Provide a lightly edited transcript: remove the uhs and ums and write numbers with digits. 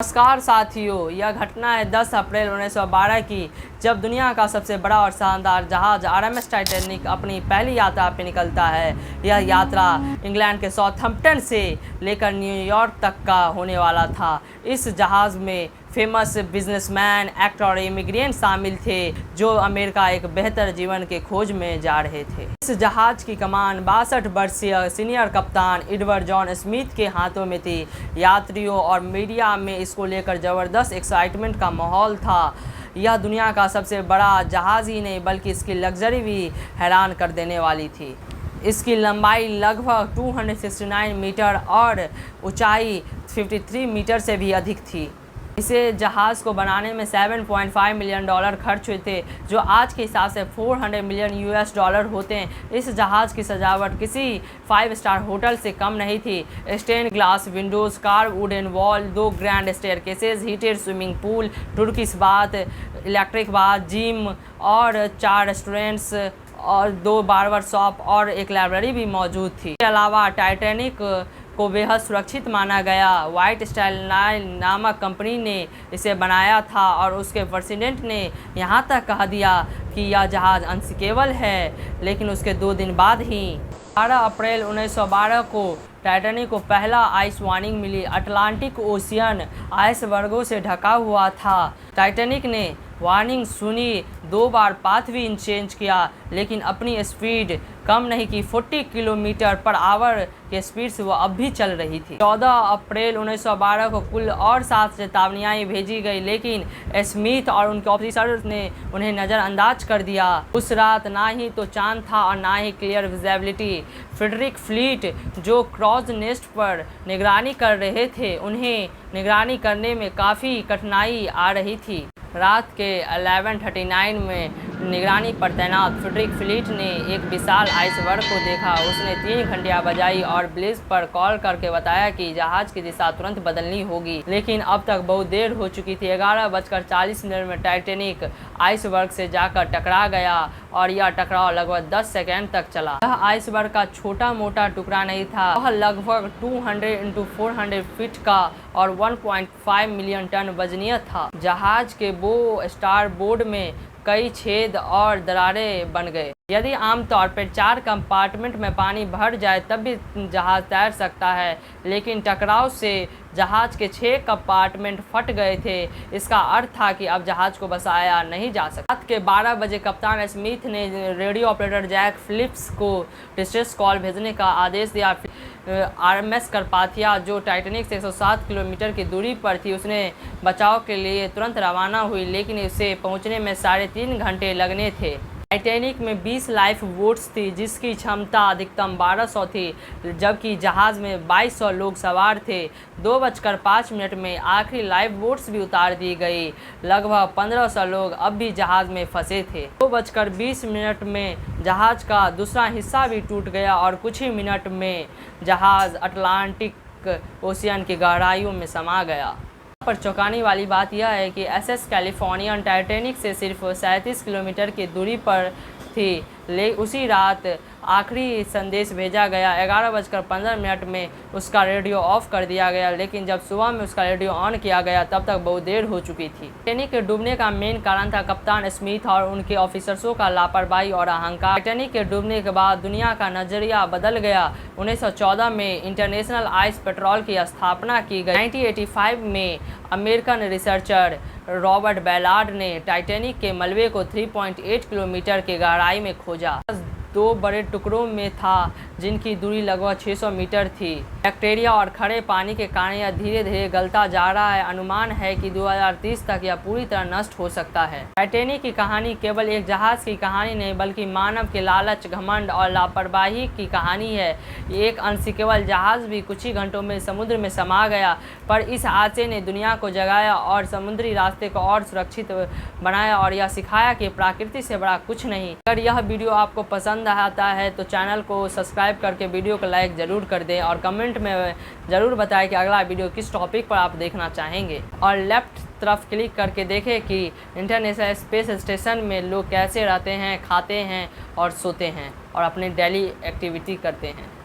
नमस्कार साथियों, यह घटना है 10 अप्रैल 1912 की, जब दुनिया का सबसे बड़ा और शानदार जहाज आरएमएस टाइटैनिक अपनी पहली यात्रा पर निकलता है। यह यात्रा इंग्लैंड के साउथहैम्पटन से लेकर न्यूयॉर्क तक का होने वाला था। इस जहाज़ में फेमस बिजनेसमैन, एक्टर और इमिग्रेंट शामिल थे जो अमेरिका एक बेहतर जीवन के खोज में जा रहे थे। इस जहाज की कमान 62 वर्षीय सीनियर कप्तान एडवर्ड जॉन स्मिथ के हाथों में थी। यात्रियों और मीडिया में इसको लेकर ज़बरदस्त एक्साइटमेंट का माहौल था। यह दुनिया का सबसे बड़ा जहाज़ ही नहीं बल्कि इसकी लग्जरी भी हैरान कर देने वाली थी। इसकी लंबाई लगभग 269 मीटर और ऊंचाई 53 मीटर से भी अधिक थी। इसे जहाज़ को बनाने में $7.5 मिलियन खर्च हुए थे, जो आज के हिसाब से $400 मिलियन होते हैं। इस जहाज़ की सजावट किसी 5 स्टार होटल से कम नहीं थी। Stain glass windows, carve wooden wall, 2 grand staircases, heated swimming pool, Turkish bath, electric bath, gym और 4 रेस्टोरेंट्स और 2 बार्बर शॉप और एक लाइब्रेरी भी मौजूद थी। इसके अलावा टाइटैनिक को बेहद सुरक्षित माना गया। व्हाइट स्टार लाइन नामक कंपनी ने इसे बनाया था और उसके प्रेसिडेंट ने यहाँ तक कह दिया कि यह जहाज़ अनसिंकेबल है। लेकिन उसके 2 दिन बाद ही 12 अप्रैल 1912 को टाइटैनिक को पहला आइस वार्निंग मिली। अटलांटिक ओशियन आइसबर्गों से ढका हुआ था। टाइटैनिक ने वार्निंग सुनी, 2 बार पाथ भी चेंज किया, लेकिन अपनी स्पीड कम नहीं की। 40 किलोमीटर पर आवर के स्पीड से वो अब भी चल रही थी। 14 अप्रैल 1912 को कुल और 7 चेतावनियाँ भेजी गई, लेकिन स्मिथ और उनके ऑफिसर्स ने उन्हें नज़रअंदाज कर दिया। उस रात ना ही तो चांद था और ना ही क्लियर विजिबिलिटी। फ्रेडरिक फ्लीट जो क्रॉस नेस्ट पर निगरानी कर रहे थे, उन्हें निगरानी करने में काफ़ी कठिनाई आ रही थी। रात के 11:39 में निगरानी पर तैनात फ्रेडरिक फ्लीट ने एक विशाल आइसबर्ग को देखा। उसने 3 घंटियाँ बजाई और ब्लिस पर कॉल करके बताया कि जहाज़ की दिशा तुरंत बदलनी होगी, लेकिन अब तक बहुत देर हो चुकी थी। 11:40 में टाइटैनिक आइसबर्ग से जाकर टकरा गया और यह टकराव लगभग 10 सेकेंड तक चला। यह आइसबर्ग का छोटा मोटा टुकड़ा नहीं था, वह लगभग 200 × 400 फीट का और 1.5 मिलियन टन वजनीय था। जहाज़ के बो स्टार बोर्ड में कई छेद और दरारें बन गए। यदि आमतौर पर 4 कंपार्टमेंट में पानी भर जाए तब भी जहाज़ तैर सकता है, लेकिन टकराव से जहाज़ के 6 कंपार्टमेंट फट गए थे। इसका अर्थ था कि अब जहाज़ को बचाया नहीं जा सकता। रात के 12 बजे कप्तान स्मिथ ने रेडियो ऑपरेटर जैक फिलिप्स को डिस्ट्रेस कॉल भेजने का आदेश दिया। आरएमएस कार्पाथिया जो टाइटैनिक से 107 किलोमीटर की दूरी पर थी, उसने बचाव के लिए तुरंत रवाना हुई, लेकिन इसे पहुंचने में 3.5 घंटे लगने थे। टाइटैनिक में 20 लाइफ बोट्स थी, जिसकी क्षमता अधिकतम 1200 थी, जबकि जहाज़ में 2200 लोग सवार थे। 2:05 में आखिरी लाइफ बोट्स भी उतार दी गई। लगभग 1500 लोग अब भी जहाज़ में फंसे थे। 2:20 में जहाज़ का दूसरा हिस्सा भी टूट गया और कुछ ही मिनट में जहाज़ अटलांटिक ओशियन की गहराइयों में समा गया। पर चौंकाने वाली बात यह है कि एसएस कैलिफोर्नियन टाइटैनिक से सिर्फ 37 किलोमीटर की दूरी पर थी। उसी रात आखिरी संदेश भेजा गया। 11:15 में उसका रेडियो ऑफ कर दिया गया, लेकिन जब सुबह में उसका रेडियो ऑन किया गया तब तक बहुत देर हो चुकी थी। टाइटैनिक के डूबने का मेन कारण था कप्तान स्मिथ और उनके ऑफिसर्सों का लापरवाही और अहंकार। टाइटैनिक के डूबने के बाद दुनिया का नजरिया बदल गया। 1914 में इंटरनेशनल आइस पेट्रोल की स्थापना की गई। 1985 में अमेरिकन रिसर्चर रॉबर्ट बैलार्ड ने टाइटैनिक के मलबे को 3.8 किलोमीटर की गहराई में खोजा। 2 बड़े टुकड़ों में था जिनकी दूरी लगभग 600 मीटर थी। बैक्टीरिया और खड़े पानी के कारण यह धीरे धीरे गलता जा रहा है। अनुमान है कि 2030 तक यह पूरी तरह नष्ट हो सकता है। टाइटैनिक की कहानी केवल एक जहाज़ की कहानी नहीं बल्कि मानव के लालच, घमंड और लापरवाही की कहानी है। एक अनसिंकेबल जहाज़ भी कुछ ही घंटों में समुद्र में समा गया, पर इस हादसे ने दुनिया को जगाया और समुद्री रास्ते को और सुरक्षित बनाया और यह सिखाया कि प्रकृति से बड़ा कुछ नहीं। अगर यह वीडियो आपको पसंद आता है तो चैनल को सब्सक्राइब करके वीडियो को लाइक ज़रूर कर दें और कमेंट में ज़रूर बताएं कि अगला वीडियो किस टॉपिक पर आप देखना चाहेंगे। और लेफ्ट तरफ क्लिक करके देखें कि इंटरनेशनल स्पेस स्टेशन में लोग कैसे रहते हैं, खाते हैं और सोते हैं और अपनी डेली एक्टिविटी करते हैं।